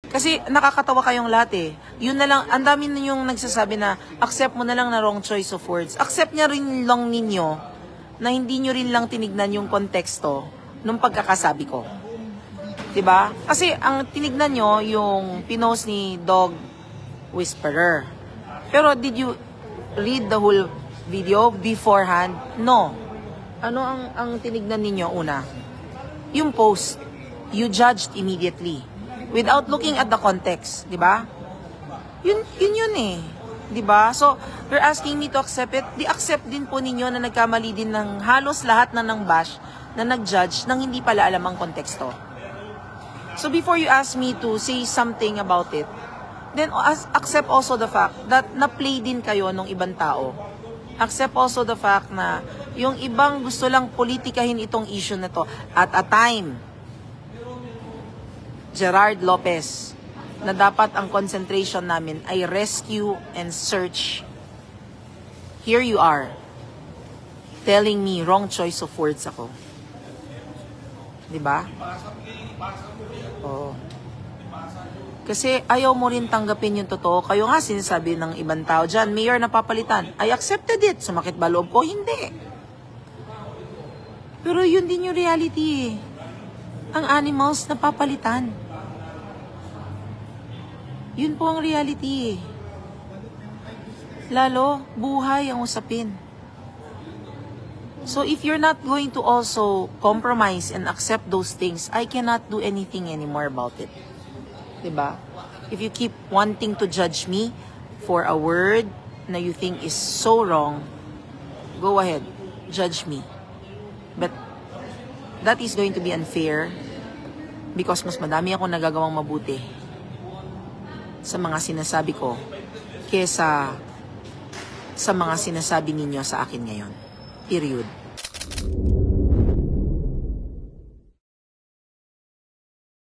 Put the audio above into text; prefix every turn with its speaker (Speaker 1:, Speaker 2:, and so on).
Speaker 1: Kasi nakakatawa kayong lahat eh. Yun na lang, ang dami na yung nagsasabi na accept mo na lang na wrong choice of words. Accept niya rin lang ninyo na hindi nyo rin lang tinignan yung konteksto nung pagkakasabi ko. Diba? Kasi ang tinignan nyo yung pinost ni Dog Whisperer. Pero did you read the whole video beforehand? No. Ano ang tinignan ninyo una? Yung post. You judged immediately. Without looking at the context, di ba? Yun eh. Di ba? So, you're asking me to accept it. Di-accept din po ninyo na nagkamali din ng halos lahat na ng bash na nag-judge nang hindi pala alam ang konteksto. So, before you ask me to say something about it, then accept also the fact that na-play din kayo ng ibang tao. Accept also the fact na yung ibang gusto lang politikahin itong issue na to at a time, Gerard Lopez, na dapat ang concentration namin ay rescue and search. Here you are, telling me wrong choice of words ako. Diba? Oo. Kasi ayaw mo rin tanggapin yung totoo. Kayo nga sinasabi ng ibang tao dyan, mayor napapalitan. I accepted it. Sumakit ba loob ko? Hindi. Pero yun din yung reality eh. Ang animals napapalitan. Yun po ang reality eh. Lalo, buhay ang usapin. So if you're not going to also compromise and accept those things, I cannot do anything anymore about it. Diba? If you keep wanting to judge me for a word na you think is so wrong, go ahead, judge me. But that is going to be unfair because mas madami akong nagagawang mabuti sa mga sinasabi ko kesa sa mga sinasabi ninyo sa akin ngayon. Period.